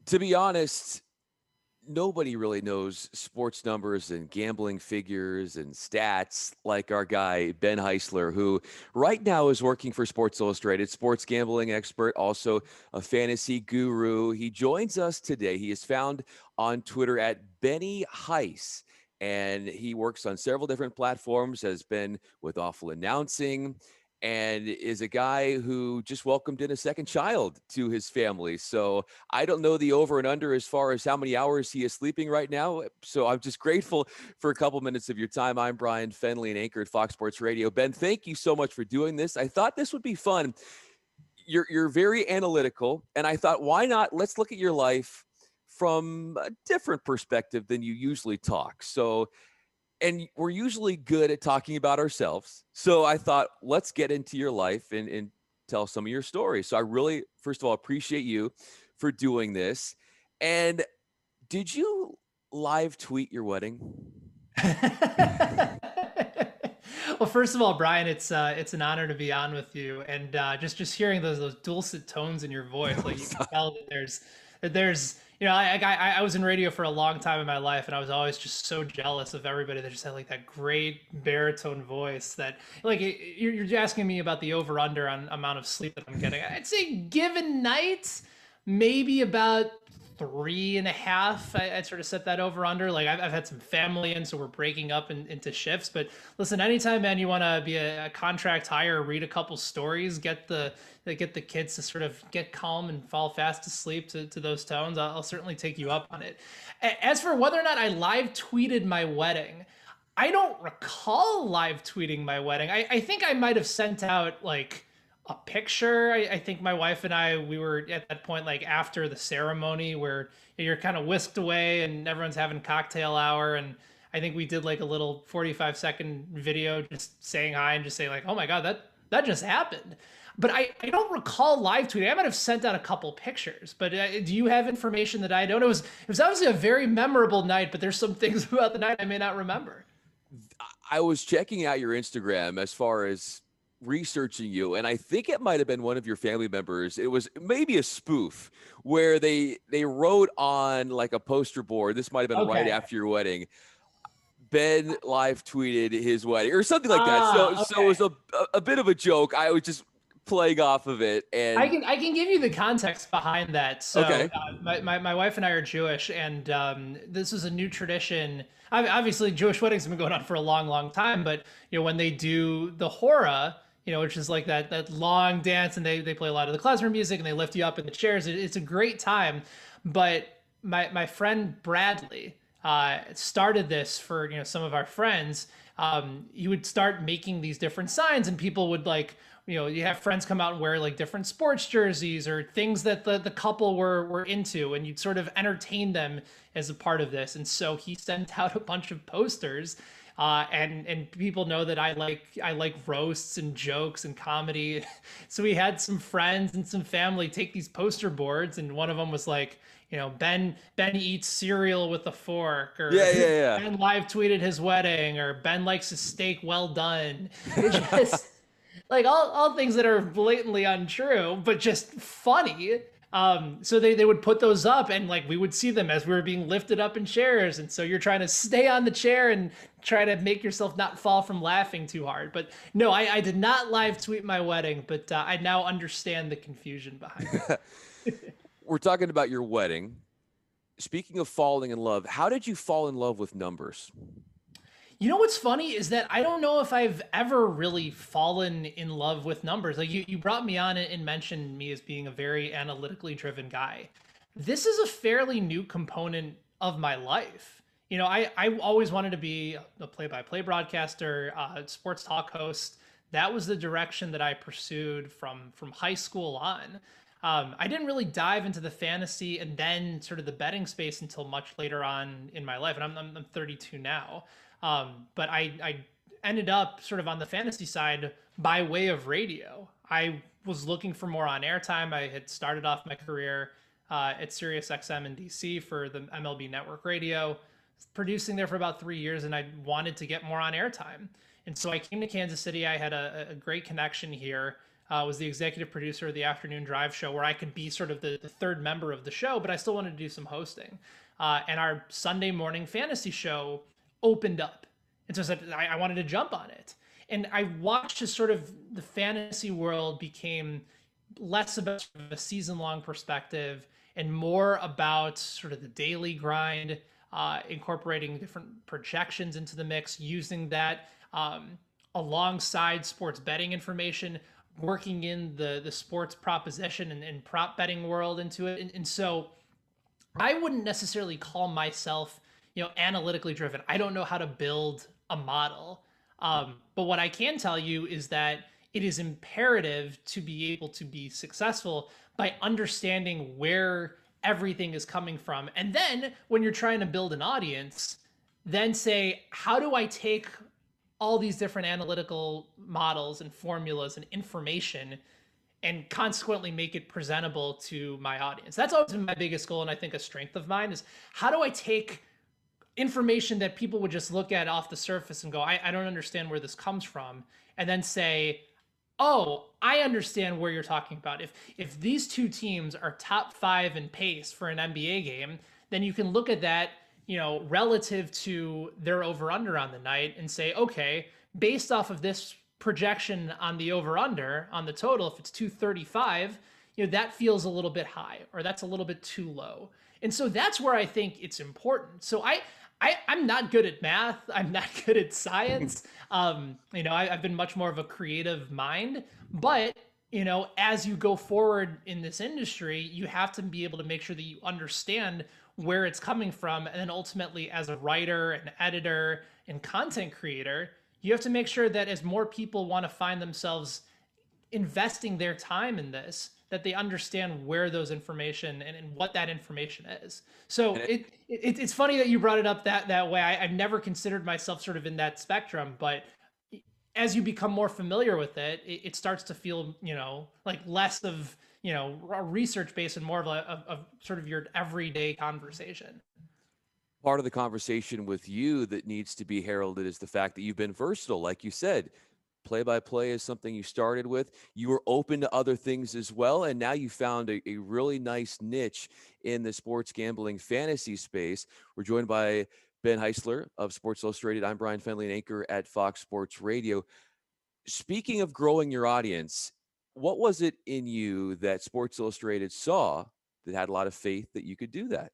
To be honest, nobody really knows sports numbers and gambling figures and stats like our guy, Ben Heisler, who right now is working for Sports Illustrated, sports gambling expert, also a fantasy guru. He joins us today. He is found on Twitter at Benny Heis. And he works on several different platforms, has been with Awful Announcing, and is a guy who just welcomed in a second child to his family. So I don't know the over and under as far as how many hours he is sleeping right now. So I'm just grateful for a couple minutes of your time. I'm Bryan Fenley, an anchor at Fox Sports Radio. Ben, thank you so much for doing this. I thought this would be fun. You're very analytical, and I thought, why not? Let's look at your life from a different perspective than you usually talk. So, and we're usually good at talking about ourselves. So I thought, let's get into your life and tell some of your stories. So I really, first of all, appreciate you for doing this. And did you live tweet your wedding? Well, first of all, Brian, it's an honor to be on with you, and just hearing those dulcet tones in your voice, like you can tell that there's I was in radio for a long time in my life, and I was always just so jealous of everybody that just had like that great baritone voice. That like you're asking me about the over under on amount of sleep that I'm getting. I'd say given nights, maybe about 3.5. I'd sort of set that over under. Like I've had some family in, so we're breaking up into shifts. But listen, anytime, man, you want to be a contract hire, read a couple stories, get the kids to sort of get calm and fall fast asleep to those tones, I'll certainly take you up on it. As for whether or not I live tweeted my wedding, I don't recall live tweeting my wedding. I think I might have sent out like a picture. I think my wife and we were at that point, like after the ceremony where you're kind of whisked away and everyone's having cocktail hour. And I think we did like a little 45-second video just saying hi and just saying like, oh my God, that just happened. But I don't recall live tweeting. I might have sent out a couple pictures, but do you have information that I don't? It was obviously a very memorable night, but there's some things about the night I may not remember. I was checking out your Instagram as far as researching you, and I think it might have been one of your family members. It was maybe a spoof where they wrote on like a poster board. This might have been right Okay. after your wedding. Ben live tweeted his wedding or something like that. So it Okay. was a bit of a joke. I was just playing off of it, I and can I can give you the context behind that. So okay, my wife and I are Jewish, and this is a new tradition. Obviously, Jewish weddings have been going on for a long, long time. But when they do the hora, which is like that long dance, and they play a lot of the klezmer music, and they lift you up in the chairs. It's a great time. But my friend Bradley started this for some of our friends. He would start making these different signs, and people would like you have friends come out and wear like different sports jerseys or things that the couple were into, and you'd sort of entertain them as a part of this. And so he sent out a bunch of posters, and people know that I like roasts and jokes and comedy. So we had some friends and some family take these poster boards, and one of them was like, Ben eats cereal with a fork, or yeah. Ben live tweeted his wedding, or Ben likes his steak well done. It just like all things that are blatantly untrue, but just funny. So they would put those up, and like we would see them as we were being lifted up in chairs. And so you're trying to stay on the chair and try to make yourself not fall from laughing too hard. But no, I did not live tweet my wedding, but I now understand the confusion behind it. We're talking about your wedding. Speaking of falling in love, how did you fall in love with numbers? You know what's funny is that I don't know if I've ever really fallen in love with numbers. Like you brought me on and mentioned me as being a very analytically driven guy. This is a fairly new component of my life. I always wanted to be a play-by-play broadcaster, sports talk host. That was the direction that I pursued from high school on. I didn't really dive into the fantasy and then sort of the betting space until much later on in my life, and I'm 32 now. But I ended up sort of on the fantasy side by way of radio. I was looking for more on airtime. I had started off my career at SiriusXM in DC for the MLB Network Radio, producing there for about 3 years, and I wanted to get more on airtime. And so I came to Kansas City. I had a great connection here. was the executive producer of the afternoon drive show, where I could be sort of the third member of the show, but I still wanted to do some hosting. And our Sunday morning fantasy show opened up. And so I said, I wanted to jump on it. And I watched as sort of the fantasy world became less about sort of a season long perspective and more about sort of the daily grind, incorporating different projections into the mix, using that alongside sports betting information, working in the sports proposition and prop betting world into it. And so I wouldn't necessarily call myself, analytically driven. I don't know how to build a model. But what I can tell you is that it is imperative to be able to be successful by understanding where everything is coming from. And then when you're trying to build an audience, then say, how do I take all these different analytical models and formulas and information and consequently make it presentable to my audience? That's always been my biggest goal, and I think a strength of mine is, how do I take information that people would just look at off the surface and go, I don't understand where this comes from, and then say, oh, I understand where you're talking about. If these two teams are top 5 in pace for an NBA game, then you can look at that, relative to their over under on the night and say, okay, based off of this projection on the over under on the total, if it's 235, that feels a little bit high, or that's a little bit too low. And so that's where I think it's important. So I'm not good at math. I'm not good at science. I've been much more of a creative mind, but as you go forward in this industry, you have to be able to make sure that you understand where it's coming from. And then ultimately, as a writer and editor and content creator, you have to make sure that as more people want to find themselves investing their time in this, that they understand where those information and what that information is. So it's funny that you brought it up that way. I've never considered myself sort of in that spectrum, but as you become more familiar with it, it starts to feel, like less of, a research base and more of a sort of your everyday conversation. Part of the conversation with you that needs to be heralded is the fact that you've been versatile. Like you said, play-by-play is something you started with. You were open to other things as well, and now you found a really nice niche in the sports gambling fantasy space. We're joined by Ben Heisler of Sports Illustrated. I'm Bryan Fenley, an anchor at Fox Sports Radio. Speaking of growing your audience, what was it in you that Sports Illustrated saw that had a lot of faith that you could do that?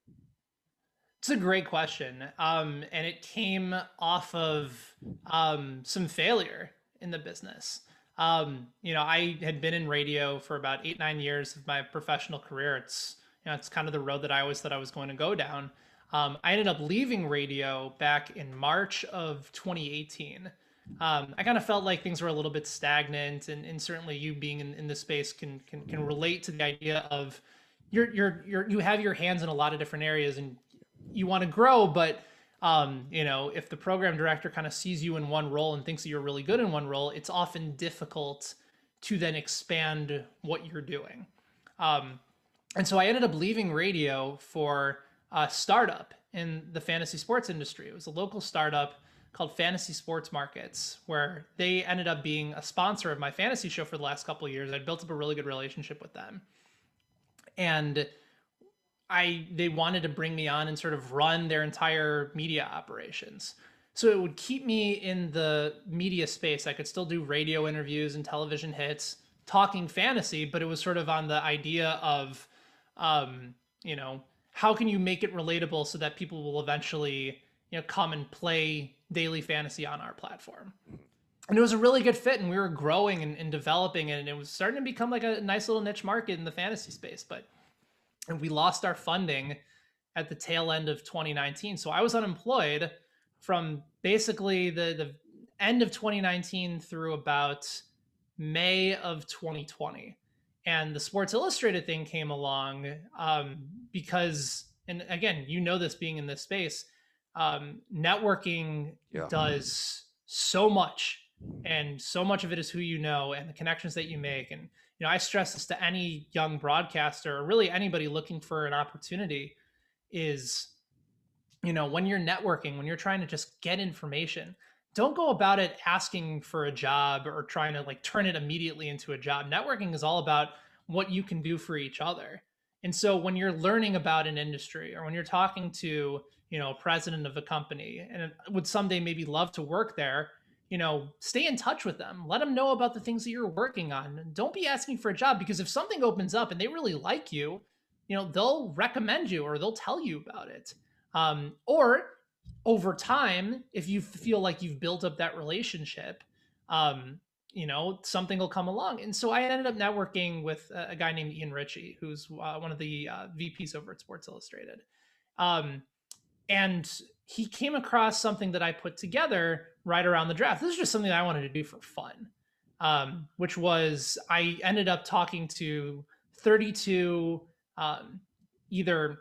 It's a great question. And it came off of some failure in the business. I had been in radio for about 8-9 years of my professional career. It's kind of the road that I always thought I was going to go down. I ended up leaving radio back in March of 2018. I kind of felt like things were a little bit stagnant, and certainly you being in this space can relate to the idea of you have your hands in a lot of different areas and you want to grow, but if the program director kind of sees you in one role and thinks that you're really good in one role, it's often difficult to then expand what you're doing. And so I ended up leaving radio for a startup in the fantasy sports industry. It was a local startup called Fantasy Sports Markets, where they ended up being a sponsor of my fantasy show for the last couple of years. I'd built up a really good relationship with them. And they wanted to bring me on and sort of run their entire media operations. So it would keep me in the media space. I could still do radio interviews and television hits, talking fantasy, but it was sort of on the idea of, how can you make it relatable so that people will eventually, come and play daily fantasy on our platform. And it was a really good fit, and we were growing and developing, and it was starting to become like a nice little niche market in the fantasy space. And we lost our funding at the tail end of 2019. So I was unemployed from basically the end of 2019 through about May of 2020. And the Sports Illustrated thing came along because, and again, this being in this space, networking does so much, and so much of it is who you know and the connections that you make. And I stress this to any young broadcaster, or really anybody looking for an opportunity, is, when you're networking, when you're trying to just get information, don't go about it asking for a job or trying to like turn it immediately into a job. Networking is all about what you can do for each other. And so when you're learning about an industry or when you're talking to, a president of a company and would someday maybe love to work there, stay in touch with them. Let them know about the things that you're working on. Don't be asking for a job, because if something opens up and they really like you, they'll recommend you or they'll tell you about it. Or over time, if you feel like you've built up that relationship, um, something will come along. And so I ended up networking with a guy named Ian Ritchie, who's one of the VPs over at Sports Illustrated. Um, and he came across something that I put together right around the draft. This is just something I wanted to do for fun, which was I ended up talking to 32 either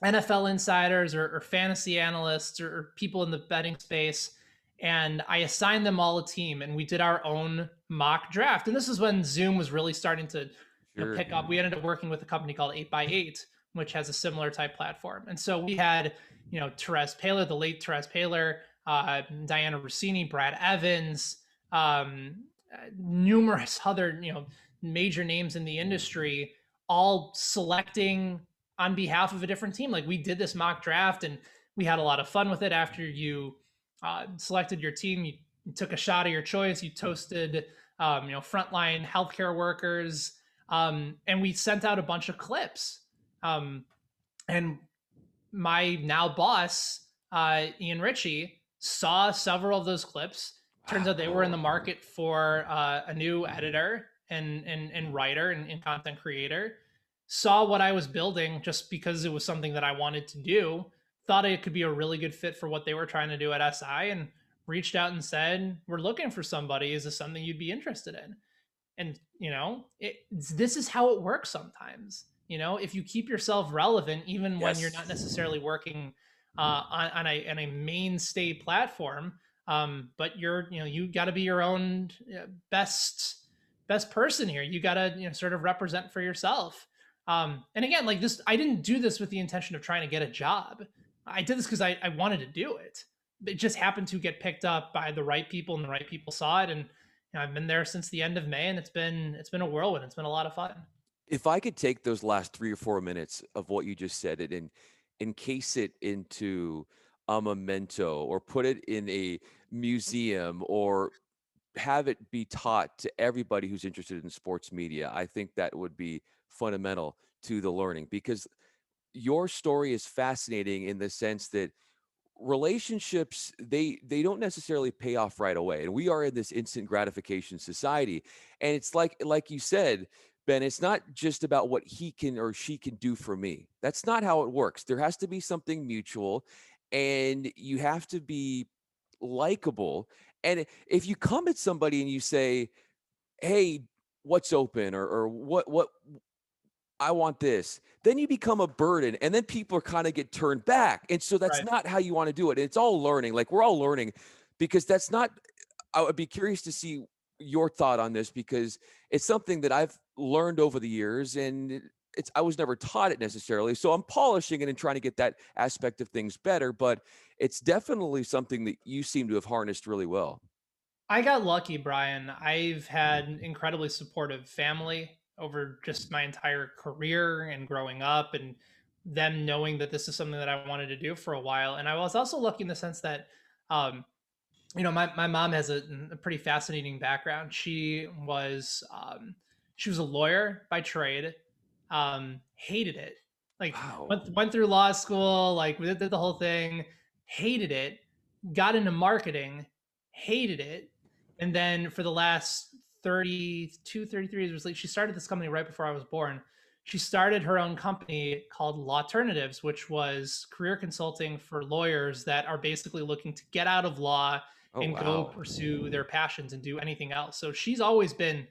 NFL insiders or fantasy analysts or people in the betting space. And I assigned them all a team and we did our own mock draft. And this is when Zoom was really starting to Sure. pick up. We ended up working with a company called 8x8, which has a similar type platform. And so we had, Therese Paler, the late Therese Paler, Diana Rossini, Brad Evans, numerous other, major names in the industry, all selecting on behalf of a different team. Like we did this mock draft and we had a lot of fun with it. After you selected your team, you took a shot of your choice. You toasted, frontline healthcare workers, and we sent out a bunch of clips. And my now boss, Ian Ritchie, saw several of those clips. Turns out they were in the market for a new editor and writer and content creator. Saw what I was building just because it was something that I wanted to do. Thought it could be a really good fit for what they were trying to do at SI, and reached out and said, "We're looking for somebody. Is this something you'd be interested in?" And this is how it works sometimes. If you keep yourself relevant even when you're Yes. not necessarily working on a mainstay platform, but you got to be your own best person here. You got to sort of represent for yourself. And again, like this, I didn't do this with the intention of trying to get a job. I did this because I wanted to do it. It just happened to get picked up by the right people, and the right people saw it. And I've been there since the end of May, and it's been a whirlwind. It's been a lot of fun. If I could take those last 3 or 4 minutes of what you just said and encase it into a memento or put it in a museum or have it be taught to everybody who's interested in sports media, I think that would be fundamental to the learning, because your story is fascinating in the sense that relationships, they don't necessarily pay off right away, and we are in this instant gratification society. And it's like you said, Ben, it's not just about what he can or she can do for me. That's not how it works. There has to be something mutual, and you have to be likable. And if you come at somebody and you say, hey, what's open, or what I want this. Then you become a burden, and then people kind of get turned back. And so that's Right. not how you want to do it. It's all learning. Like we're all learning, because that's not, I would be curious to see your thought on this, because it's something that I've learned over the years, and I was never taught it necessarily. So I'm polishing it and trying to get that aspect of things better, but it's definitely something that you seem to have harnessed really well. I got lucky, Brian. I've had incredibly supportive family over just my entire career and growing up, and them knowing that this is something that I wanted to do for a while. And I was also lucky in the sense that, um, my mom has a pretty fascinating background. She was a lawyer by trade, hated it, like Wow. went through law school, like we did the whole thing, hated it, got into marketing, hated it. And then for the last 32, 33 years, like she started this company right before I was born. She started her own company called Lawternatives, which was career consulting for lawyers that are basically looking to get out of law Oh, and go wow. pursue their passions and do anything else. So she's always been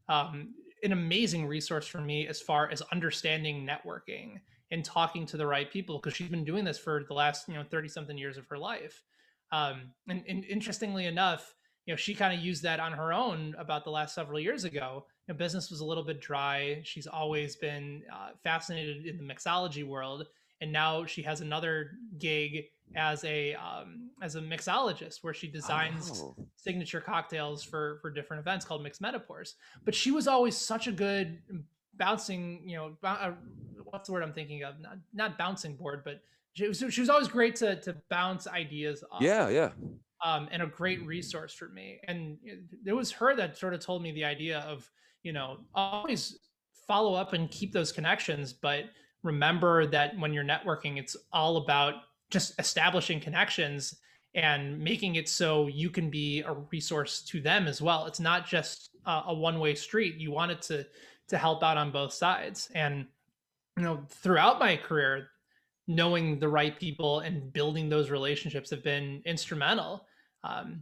an amazing resource for me as far as understanding networking and talking to the right people, because she's been doing this for the last 30 something years of her life. And interestingly enough, she kind of used that on her own about the last several years ago. Business was a little bit dry. She's always been fascinated in the mixology world, and now she has another gig as a mixologist, where she designs Oh, signature cocktails for different events called mixed metaphors. But she was always such a good bouncing, what's the word I'm thinking of? Not bouncing board, but she was always great to bounce ideas off yeah, of, yeah. and a great resource for me. And it was her that sort of told me the idea of, always follow up and keep those connections, but remember that when you're networking, it's all about just establishing connections and making it so you can be a resource to them as well. It's not just a one-way street. You want it to help out on both sides. And throughout my career, knowing the right people and building those relationships have been instrumental,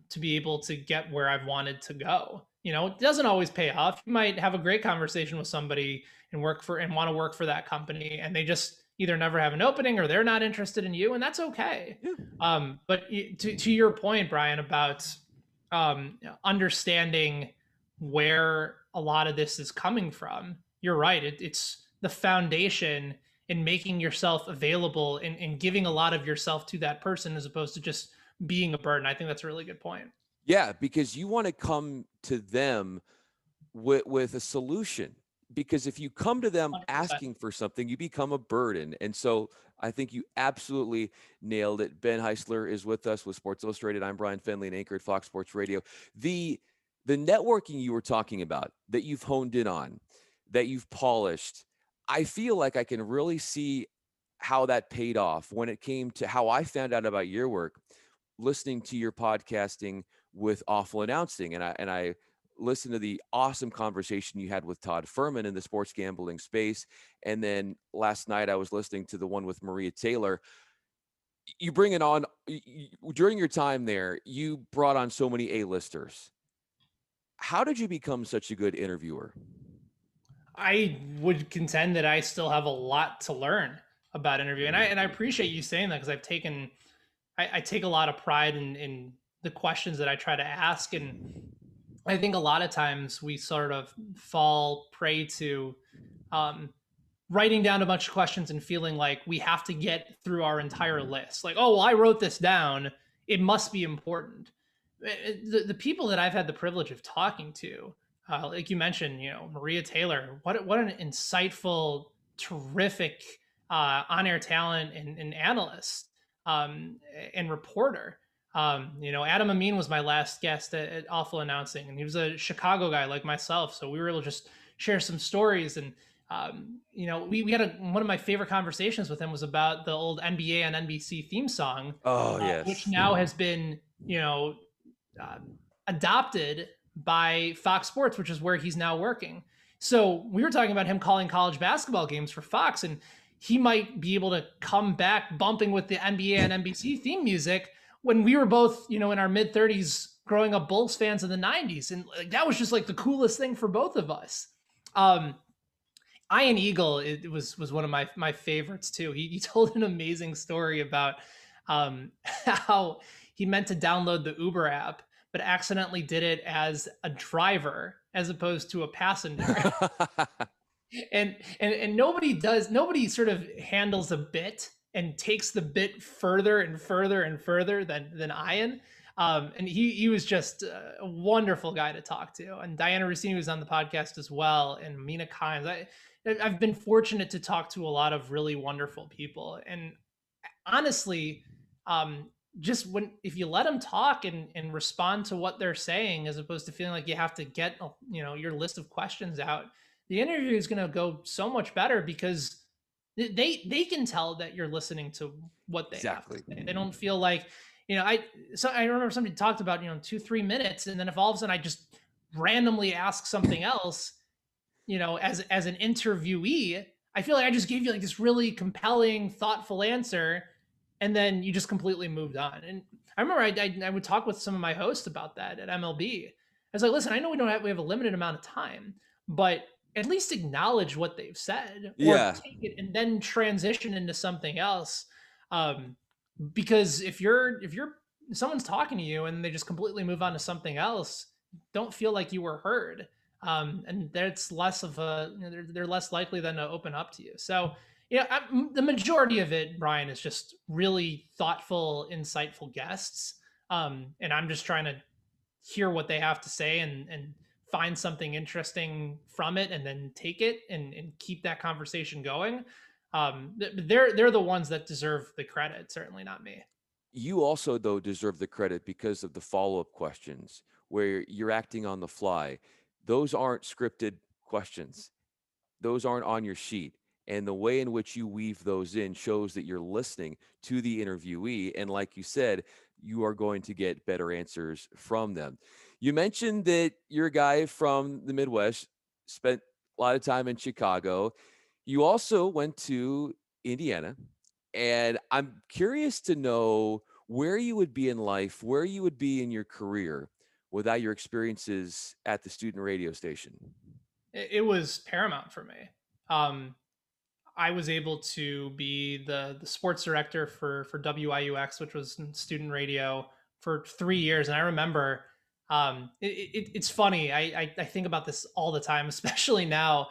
to be able to get where I've wanted to go. It doesn't always pay off. You might have a great conversation with somebody and want to work for that company, and they just either never have an opening or they're not interested in you, and that's okay. Yeah. But to your point, Bryan, about understanding where a lot of this is coming from, you're right. It's the foundation in making yourself available and giving a lot of yourself to that person as opposed to just being a burden. I think that's a really good point. Yeah, because you want to come to them with a solution. Because if you come to them 100%. asking for something, you become a burden. And so I think you absolutely nailed it. Ben Heisler is with us with Sports Illustrated. I'm Bryan Fenley, an anchor at Fox Sports Radio. The the networking you were talking about that you've honed in on, that you've polished, I feel like I can really see how that paid off when it came to how I found out about your work, listening to your podcasting with Awful Announcing. And I listened to the awesome conversation you had with Todd Furman in the sports gambling space. And then last night I was listening to the one with Maria Taylor. You bring it on during your time there, you brought on so many A-listers. How did you become such a good interviewer? I would contend that I still have a lot to learn about interviewing. And I appreciate you saying that, because I take a lot of pride in the questions that I try to ask. And I think a lot of times we sort of fall prey to um, writing down a bunch of questions and feeling like we have to get through our entire list. Like, oh, well, I wrote this down. It must be important. The people that I've had the privilege of talking to, like you mentioned, Maria Taylor, what an insightful, terrific on-air talent and analyst, and reporter. Adam Amin was my last guest at Awful Announcing, and he was a Chicago guy like myself. So we were able to just share some stories. And we had one of my favorite conversations with him was about the old NBA on NBC theme song, Oh, which yes. now has been, uh, adopted by Fox Sports, which is where he's now working. So we were talking about him calling college basketball games for Fox, and he might be able to come back bumping with the NBA and NBC theme music when we were both, in our mid 30s growing up Bulls fans in the 90s. And like, that was just like the coolest thing for both of us. Um, Ian Eagle, it was one of my favorites too. He told an amazing story about how he meant to download the Uber app, but accidentally did it as a driver as opposed to a passenger. And nobody sort of handles a bit and takes the bit further and further and further than Ian. And he was just a wonderful guy to talk to. And Diana Rossini was on the podcast as well, and Mina Kimes. I've been fortunate to talk to a lot of really wonderful people. And honestly, just if you let them talk and respond to what they're saying, as opposed to feeling like you have to get your list of questions out, the interview is going to go so much better, because they can tell that you're listening to what they have to Exactly. say. They don't feel like, I remember somebody talked about 2-3 minutes, and then if all of a sudden I just randomly ask something else, as an interviewee, I feel like I just gave you like this really compelling, thoughtful answer, and then you just completely moved on. And I remember I would talk with some of my hosts about that at MLB. I was like, listen, I know we have a limited amount of time, but at least acknowledge what they've said, or Yeah. take it and then transition into something else. Um, because if someone's talking to you and they just completely move on to something else, don't feel like you were heard. And that's less of they're less likely than to open up to you. So Yeah, the majority of it, Brian, is just really thoughtful, insightful guests. And I'm just trying to hear what they have to say and find something interesting from it and then take it and keep that conversation going. They're the ones that deserve the credit, certainly not me. You also, though, deserve the credit because of the follow-up questions where you're acting on the fly. Those aren't scripted questions. Those aren't on your sheet. And the way in which you weave those in shows that you're listening to the interviewee. And like you said, you are going to get better answers from them. You mentioned that you're a guy from the Midwest, spent a lot of time in Chicago. You also went to Indiana. And I'm curious to know where you would be in life, where you would be in your career without your experiences at the student radio station. It was paramount for me. Um, I was able to be the sports director for WIUX, which was student radio, for 3 years. And I remember it's funny. I think about this all the time, especially now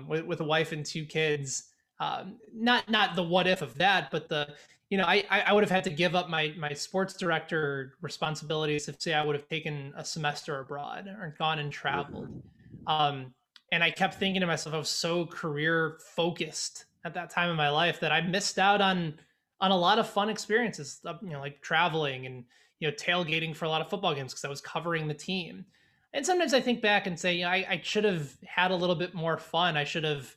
with a wife and two kids. Not the what if of that, but the I would have had to give up my sports director responsibilities if say I would have taken a semester abroad or gone and traveled. Um, and I kept thinking to myself, I was so career focused at that time in my life that I missed out on a lot of fun experiences, like traveling and tailgating for a lot of football games because I was covering the team. And sometimes I think back and say, I should have had a little bit more fun. I should have,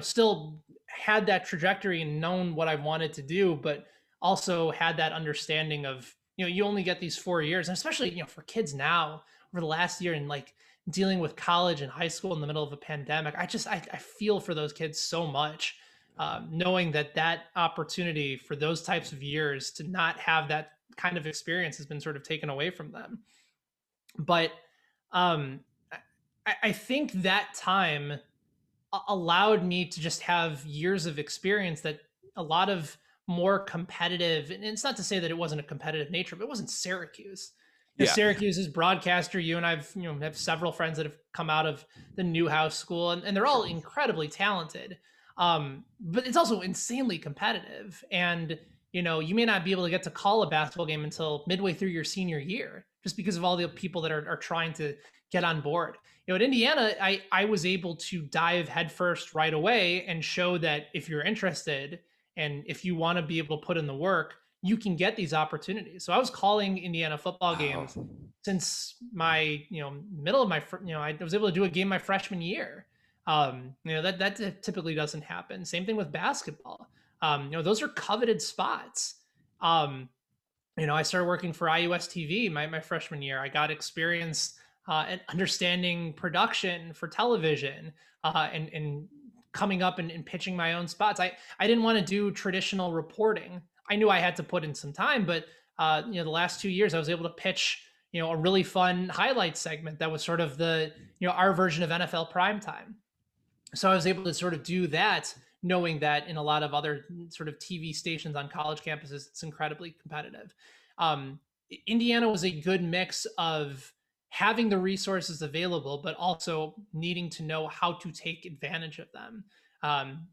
still had that trajectory and known what I wanted to do, but also had that understanding of, you only get these 4 years, and especially, for kids now over the last year and like dealing with college and high school in the middle of a pandemic. I feel for those kids so much, knowing that opportunity for those types of years to not have that kind of experience has been sort of taken away from them. But um, I think that time allowed me to just have years of experience that a lot of more competitive, and it's not to say that it wasn't a competitive nature, but it wasn't Syracuse. Yeah. Syracuse's broadcaster, you and I've have several friends that have come out of the Newhouse School, and they're all Sure. incredibly talented. But it's also insanely competitive, and you may not be able to get to call a basketball game until midway through your senior year, just because of all the people that are trying to get on board. At Indiana, I was able to dive headfirst right away and show that if you're interested and if you want to be able to put in the work, you can get these opportunities. So I was calling Indiana football Wow. games since my middle of my I was able to do a game my freshman year. That typically doesn't happen. Same thing with basketball. Those are coveted spots. Um, I started working for IUS TV my freshman year. I got experience and understanding production for television, and coming up and pitching my own spots. I didn't want to do traditional reporting. I knew I had to put in some time, but the last 2 years I was able to pitch a really fun highlight segment that was sort of the our version of NFL primetime. So I was able to sort of do that, knowing that in a lot of other sort of TV stations on college campuses, it's incredibly competitive. Um, Indiana was a good mix of having the resources available, but also needing to know how to take advantage of them.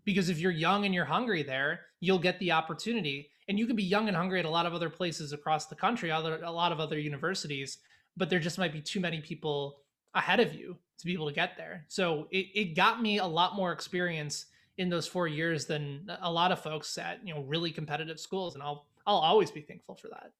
Because if you're young and you're hungry there, you'll get the opportunity. And you can be young and hungry at a lot of other places across the country, a lot of other universities, but there just might be too many people ahead of you to be able to get there. So it got me a lot more experience in those 4 years than a lot of folks at really competitive schools, and I'll always be thankful for that.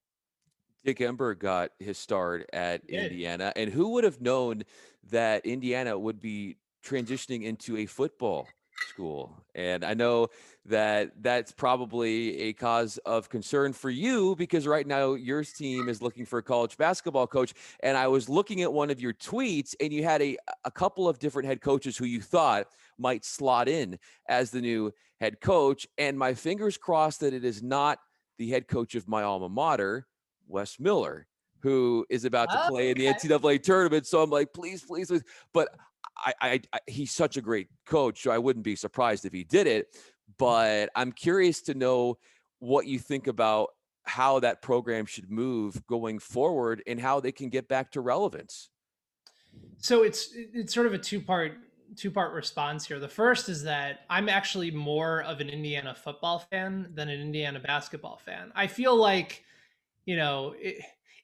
Dick Ember got his start at He did. Indiana, and who would have known that Indiana would be transitioning into a football school? And I know that that's probably a cause of concern for you because right now your team is looking for a college basketball coach. And I was looking at one of your tweets, and you had a couple of different head coaches who you thought might slot in as the new head coach. And my fingers crossed that it is not the head coach of my alma mater, Wes Miller, who is about to play in the Okay. NCAA tournament. So I'm like, please, please, please. But he's such a great coach, so I wouldn't be surprised if he did it. But I'm curious to know what you think about how that program should move going forward and how they can get back to relevance. So it's sort of a two-part two-part response here. The first is that I'm actually more of an Indiana football fan than an Indiana basketball fan. I feel like, you know,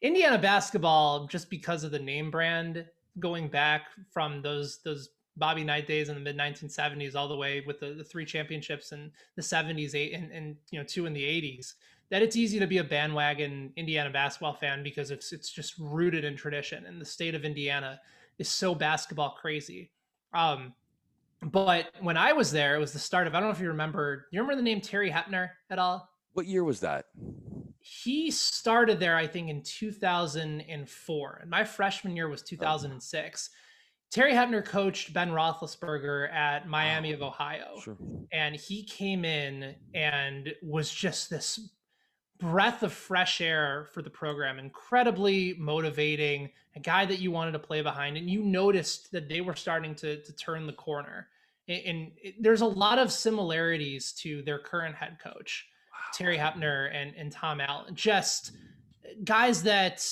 Indiana basketball, just because of the name brand, going back from those Bobby Knight days in the mid 1970s all the way with the three championships in the 70s, eight and two in the 80s, that it's easy to be a bandwagon Indiana basketball fan because it's just rooted in tradition, and the state of Indiana is so basketball crazy. Um, but when I was there, it was the start of, I don't know if you remember. You remember the name Terry Hepner at all? What year was that? He started there, I think, in 2004, and my freshman year was Oh, 2006. Terry Hepner coached Ben Roethlisberger at Miami of oh, Ohio, sure. and he came in and was just this breath of fresh air for the program, incredibly motivating, a guy that you wanted to play behind, and you noticed that they were starting to turn the corner. And there's a lot of similarities to their current head coach, Terry Hepner and Tom Allen, just guys that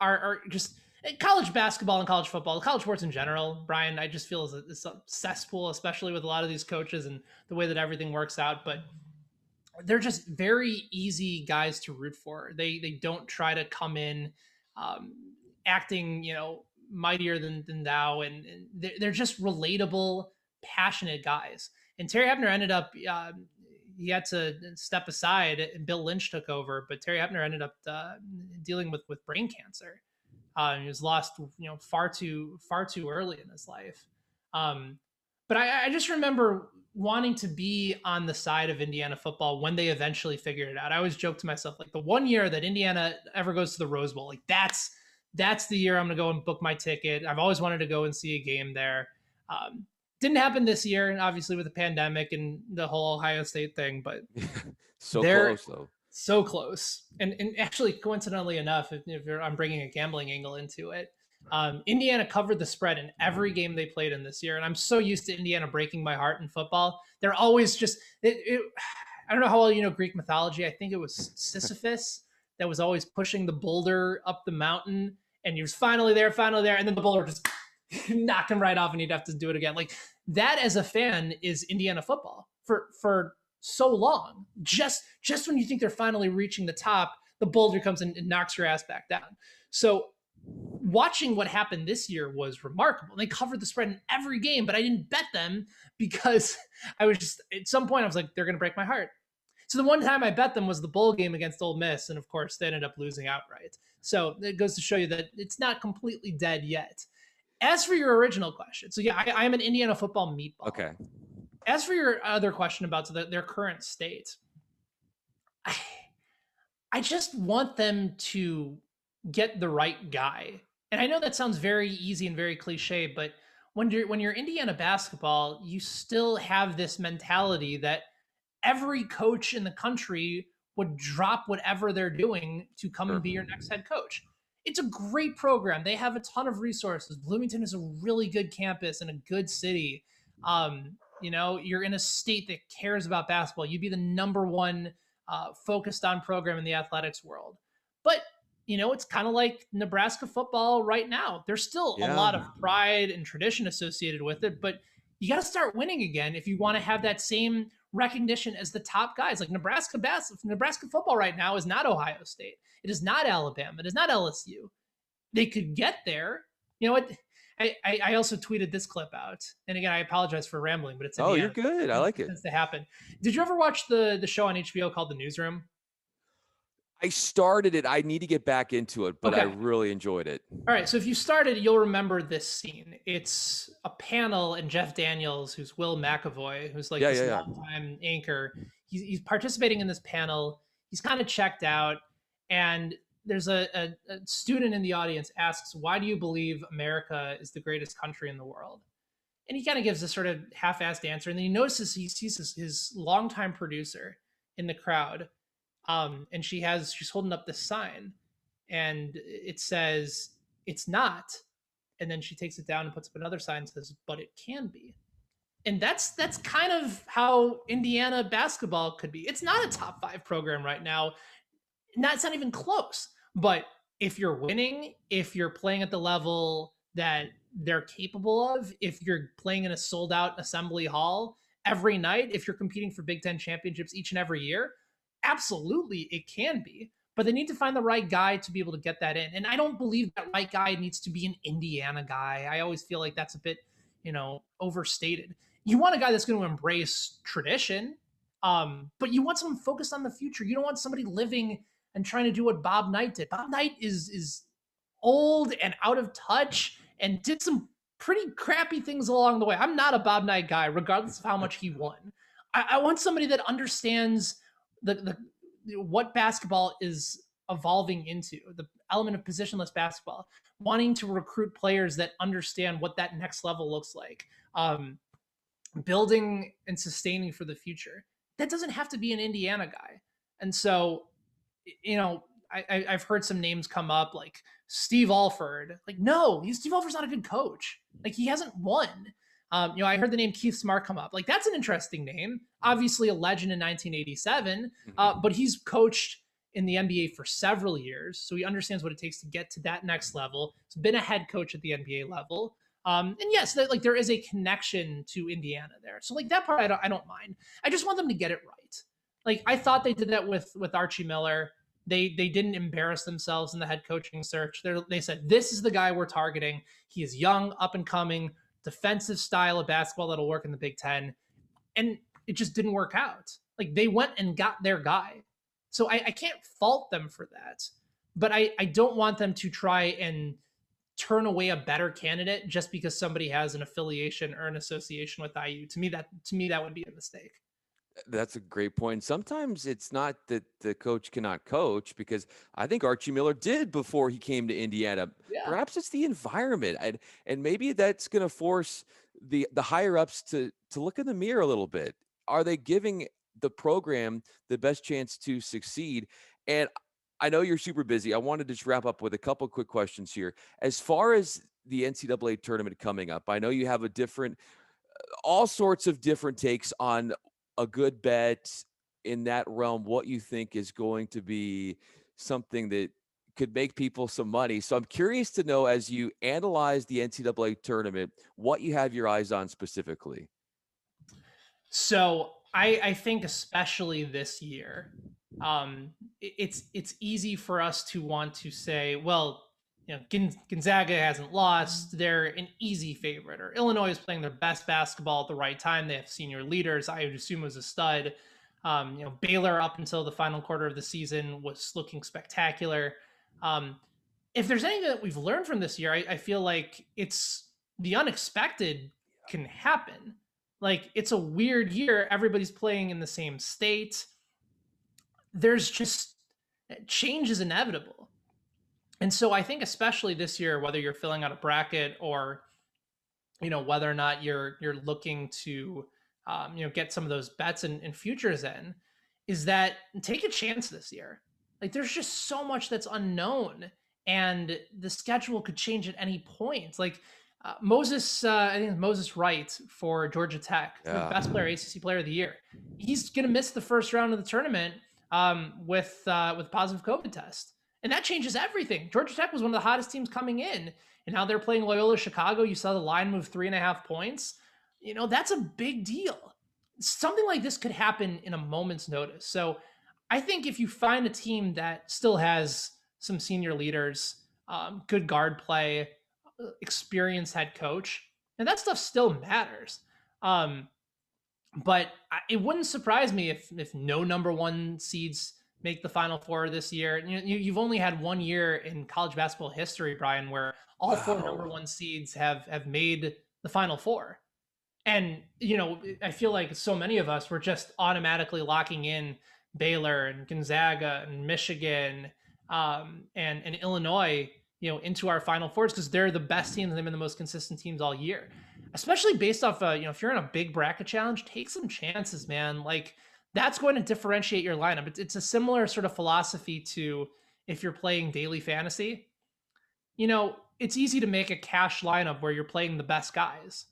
are just college basketball and college football, college sports in general. Brian, I just feel it's a cesspool, especially with a lot of these coaches and the way that everything works out. But they're just very easy guys to root for. They don't try to come in um, acting, mightier than thou, and they're just relatable, passionate guys. And Terry Hepner ended up he had to step aside, and Bill Lynch took over. But Terry Hepner ended up dealing with brain cancer. He was lost, far too early in his life. Um, but I just remember wanting to be on the side of Indiana football when they eventually figured it out. I always joke to myself, like, the one year that Indiana ever goes to the Rose Bowl, like that's the year I'm going to go and book my ticket. I've always wanted to go and see a game there. Didn't happen this year, and obviously with the pandemic and the whole Ohio State thing, but So they're close though. so close. And actually, coincidentally enough, I'm bringing a gambling angle into it, Indiana covered the spread in every game they played in this year. And I'm so used to Indiana breaking my heart in football. They're always just, I don't know how well you know Greek mythology. I think it was Sisyphus that was always pushing the boulder up the mountain. And he was finally there. And then the boulder just knocked him right off, and he'd have to do it again. Like that, as a fan, is Indiana football for so long. Just when you think they're finally reaching the top, the boulder comes in and knocks your ass back down. So watching what happened this year was remarkable. They covered the spread in every game, but I didn't bet them because I was just, at some point I was like, they're going to break my heart. So the one time I bet them was the bowl game against Ole Miss, and of course they ended up losing outright. So it goes to show you that it's not completely dead yet. As for your original question, so yeah, I am an Indiana football meatball. Okay. As for your other question about their current state, I just want them to get the right guy. And I know that sounds very easy and very cliche, but when you're Indiana basketball, you still have this mentality that every coach in the country would drop whatever they're doing to come Sure. and be your next head coach. It's a great program. They have a ton of resources. Bloomington is a really good campus and a good city. You're in a state that cares about basketball. You'd be the number one focused on program in the athletics world. But it's kind of like Nebraska football right now. There's still a Yeah. lot of pride and tradition associated with it, but you got to start winning again if you want to have that same recognition as the top guys. Like Nebraska football right now is not Ohio State. It is not Alabama. It is not LSU. They could get there. You know what? I also tweeted this clip out, and again, I apologize for rambling, but it's Oh, Indiana. you're good. I like It it. tends to happen. Did you ever watch the show on HBO called The Newsroom? I started it. I need to get back into it, but I Okay. really enjoyed it. All right, so if you started, you'll remember this scene. It's a panel, and Jeff Daniels, who's Will McAvoy, who's like Yeah, this yeah, yeah. longtime anchor, he's participating in this panel. He's kind of checked out, and there's a student in the audience asks, "Why do you believe America is the greatest country in the world?" And he kind of gives a sort of half-assed answer, and then he notices he sees his longtime producer in the crowd, and she's holding up this sign, and it says, "It's not." And then she takes it down and puts up another sign and says, "But it can be." And that's kind of how Indiana basketball could be. It's not a top 5 program right now. It's not even close. But if you're winning, if you're playing at the level that they're capable of if you're playing in a sold out assembly hall every night, if you're competing for Big Ten championships each and every year? Absolutely, it can be. But they need to find the right guy to be able to get that in. And I don't believe that right guy needs to be an Indiana guy. I always feel like that's a bit, overstated. You want a guy that's going to embrace tradition, but you want someone focused on the future. You don't want somebody living and trying to do what Bob Knight did. Bob Knight is old and out of touch and did some pretty crappy things along the way. I'm not a Bob Knight guy, regardless of how much he won. I want somebody that understands the what basketball is evolving into, the element of positionless basketball, wanting to recruit players that understand what that next level looks like, building and sustaining for the future. That doesn't have to be an Indiana guy. And so, I've heard some names come up like Steve Alford. Like, no, Steve Alford's not a good coach. Like, he hasn't won. I heard the name Keith Smart come up. Like, that's an interesting name. Obviously, a legend in 1987, but he's coached in the NBA for several years, so he understands what it takes to get to that next level. He's been a head coach at the NBA level. And yes, there is a connection to Indiana there. So like that part, I don't mind. I just want them to get it right. Like I thought they did that with Archie Miller. They didn't embarrass themselves in the head coaching search. They said this is the guy we're targeting. He is young, up and coming, defensive style of basketball that'll work in the Big Ten, and it just didn't work out. Like they went and got their guy, so I can't fault them for that. But I don't want them to try and turn away a better candidate just because somebody has an affiliation or an association with IU. To me, that would be a mistake. That's a great point. Sometimes it's not that the coach cannot coach, because I think Archie Miller did before he came to Indiana. Yeah. Perhaps it's the environment, and maybe that's going to force the higher ups to look in the mirror a little bit. Are they giving the program the best chance to succeed? And I know you're super busy. I wanted to just wrap up with a couple quick questions here. As far as the NCAA tournament coming up, I know you have all sorts of different takes on a good bet in that realm, what you think is going to be something that could make people some money. So I'm curious to know, as you analyze the NCAA tournament, what you have your eyes on specifically. So I think especially this year, it's easy for us to want to say, well, Gonzaga hasn't lost. They're an easy favorite. Or Illinois is playing their best basketball at the right time. They have senior leaders. I would assume was a stud. Baylor up until the final quarter of the season was looking spectacular. If there's anything that we've learned from this year, I feel like it's the unexpected can happen. Like it's a weird year. Everybody's playing in the same state. There's just change is inevitable. And so I think especially this year, whether you're filling out a bracket or, whether or not you're looking to, get some of those bets and futures in, is that take a chance this year. Like there's just so much that's unknown, and the schedule could change at any point. Like I think Moses Wright for Georgia Tech, the best player, ACC Player of the Year. He's gonna miss the first round of the tournament with positive COVID test. And that changes everything. Georgia Tech was one of the hottest teams coming in, and now they're playing Loyola Chicago. You saw the line move 3.5 points. That's a big deal. Something like this could happen in a moment's notice. So I think if you find a team that still has some senior leaders, good guard play, experienced head coach, and that stuff still matters. But it wouldn't surprise me if no number one seeds make the Final Four this year. You've only had 1 year in college basketball history, Brian, where all 4 number one seeds have made the Final Four. And, I feel like so many of us were just automatically locking in Baylor and Gonzaga and Michigan and Illinois, into our Final Fours because they're the best teams and they've been the most consistent teams all year. Especially based off, if you're in a big bracket challenge, take some chances, man. Like, that's going to differentiate your lineup. It's a similar sort of philosophy to if you're playing daily fantasy. It's easy to make a cash lineup where you're playing the best guys,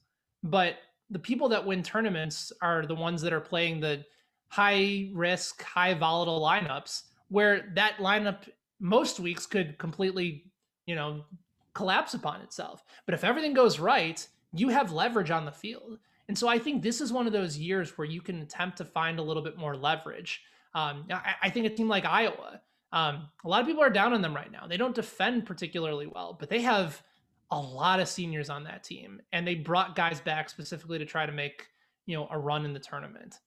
but the people that win tournaments are the ones that are playing the high risk, high volatile lineups where that lineup most weeks could completely, collapse upon itself. But if everything goes right, you have leverage on the field. And so I think this is one of those years where you can attempt to find a little bit more leverage. I think a team like Iowa, a lot of people are down on them right now. They don't defend particularly well, but they have a lot of seniors on that team, and they brought guys back specifically to try to make a run in the tournament.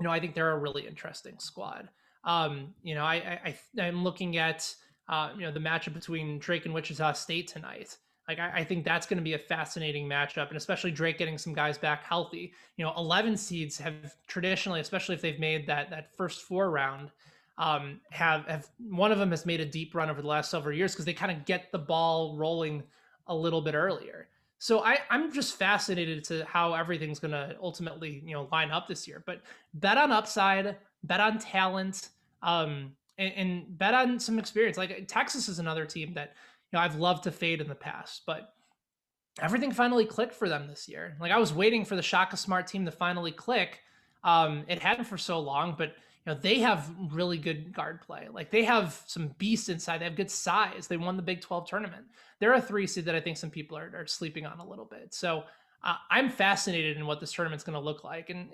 I think they're a really interesting squad. I'm looking at the matchup between Drake and Wichita State tonight. Like I think that's going to be a fascinating matchup, and especially Drake getting some guys back healthy. 11 seeds have traditionally, especially if they've made that first 4 round, have one of them has made a deep run over the last several years because they kind of get the ball rolling a little bit earlier. So I'm just fascinated to how everything's going to ultimately line up this year. But bet on upside, bet on talent, and bet on some experience. Like Texas is another team that I've loved to fade in the past, but everything finally clicked for them this year. Like I was waiting for the Shaka Smart team to finally click. It hadn't for so long, but they have really good guard play. Like they have some beasts inside. They have good size. They won the Big 12 tournament. They're a 3 seed that I think some people are sleeping on a little bit. So I'm fascinated in what this tournament's going to look like, and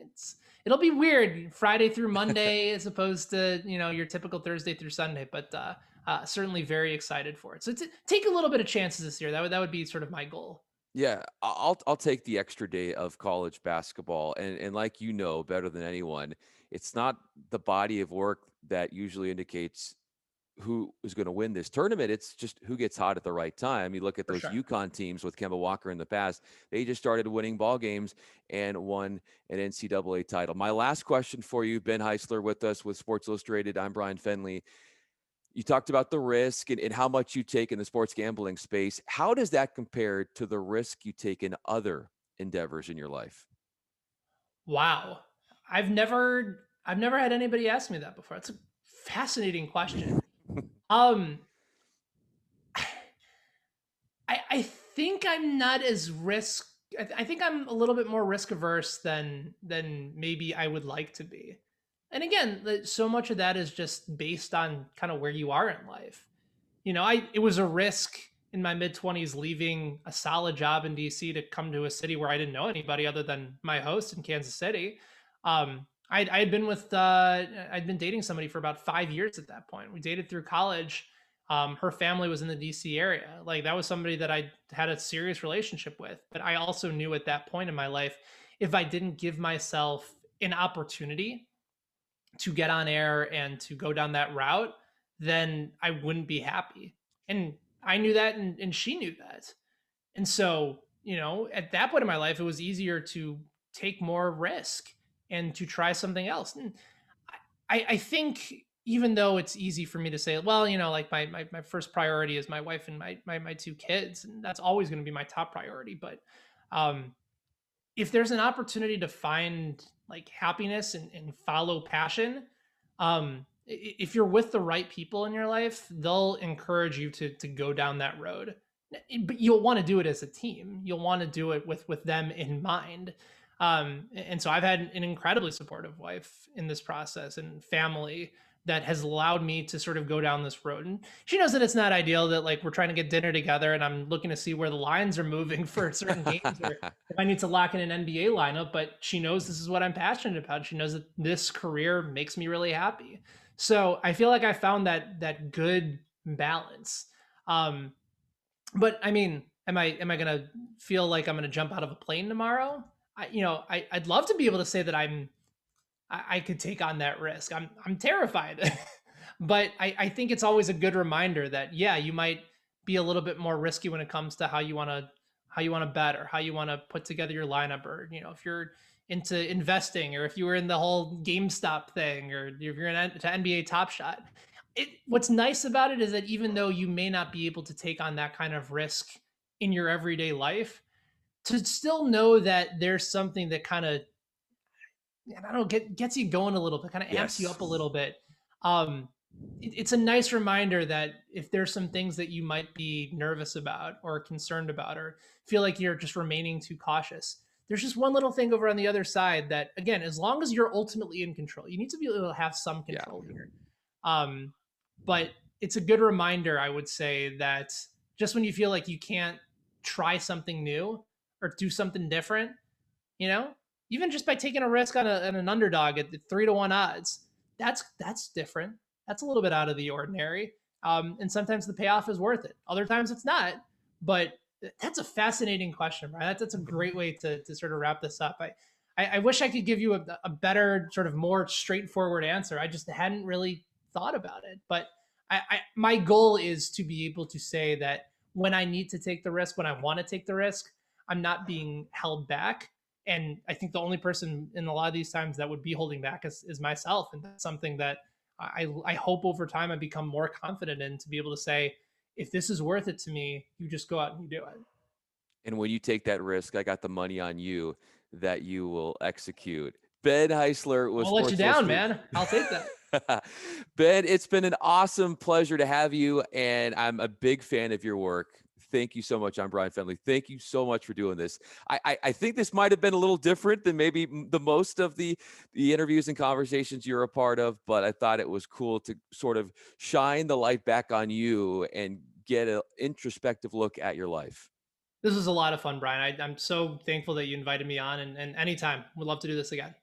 it'll be weird Friday through Monday as opposed to your typical Thursday through Sunday. But certainly very excited for it. So take a little bit of chances this year. That would be sort of my goal. Yeah, I'll take the extra day of college basketball, and like better than anyone, it's not the body of work that usually indicates who is going to win this tournament. It's just who gets hot at the right time. You look at For those sure. UConn teams with Kemba Walker in the past; they just started winning ball games and won an NCAA title. My last question for you, Ben Heisler, with us with Sports Illustrated. I'm Bryan Fenley. You talked about the risk and how much you take in the sports gambling space. How does that compare to the risk you take in other endeavors in your life? Wow. I've never had anybody ask me that before. It's a fascinating question. Um I think I'm not as risk I think I'm a little bit more risk averse than maybe I would like to be. And again, so much of that is just based on kind of where you are in life. It was a risk in my mid 20s leaving a solid job in DC to come to a city where I didn't know anybody other than my host in Kansas City. I had been I'd been dating somebody for about 5 years at that point. We dated through college. Her family was in the DC area. Like that was somebody that I had a serious relationship with. But I also knew at that point in my life, if I didn't give myself an opportunity to get on air and to go down that route, then I wouldn't be happy. And I knew that, and she knew that. And so, at that point in my life, it was easier to take more risk and to try something else. And I think even though it's easy for me to say, well, like my first priority is my wife and my 2 kids, and that's always going to be my top priority. But um, if there's an opportunity to find like happiness and follow passion, if you're with the right people in your life, they'll encourage you to go down that road. But you'll want to do it as a team. You'll want to do it with them in mind. And so I've had an incredibly supportive wife in this process and family that has allowed me to sort of go down this road. And she knows that it's not ideal that like we're trying to get dinner together and I'm looking to see where the lines are moving for certain games or if I need to lock in an NBA lineup, but she knows this is what I'm passionate about. She knows that this career makes me really happy. So I feel like I found that good balance. But I mean, am I gonna feel like I'm gonna jump out of a plane tomorrow? I'd love to be able to say that I could take on that risk. I'm terrified, but I think it's always a good reminder that yeah, you might be a little bit more risky when it comes to how you want to bet or how you want to put together your lineup, or if you're into investing, or if you were in the whole GameStop thing, or if you're into NBA Top Shot. What's nice about it is that even though you may not be able to take on that kind of risk in your everyday life, to still know that there's something that kind of, I don't know, gets you going a little bit, kind of amps you Yes. up a little bit. It's a nice reminder that if there's some things that you might be nervous about or concerned about or feel like you're just remaining too cautious, there's just one little thing over on the other side that, again, as long as you're ultimately in control, you need to be able to have some Yeah. control here. Um, but it's a good reminder, I would say, that just when you feel like you can't try something new or do something different, you know, even just by taking a risk on, an underdog at the 3-1 odds, that's different. That's a little bit out of the ordinary. And sometimes the payoff is worth it. Other times it's not. But that's a fascinating question, right? That's a great way to sort of wrap this up. I wish I could give you a better, sort of more straightforward answer. I just hadn't really thought about it. But my goal is to be able to say that when I need to take the risk, when I want to take the risk, I'm not being held back. And I think the only person in a lot of these times that would be holding back is myself. And that's something that I hope over time I become more confident in, to be able to say, if this is worth it to me, you just go out and you do it. And when you take that risk, I got the money on you that you will execute. Ben Heisler I was won't let you Sports down, Illustrated. man. I'll take that. Ben, it's been an awesome pleasure to have you, and I'm a big fan of your work. Thank you so much. I'm Bryan Fenley. Thank you so much for doing this. I think this might have been a little different than maybe the most of the interviews and conversations you're a part of, but I thought it was cool to sort of shine the light back on you and get an introspective look at your life. This was a lot of fun, Brian. I'm so thankful that you invited me on, and anytime, we'd love to do this again.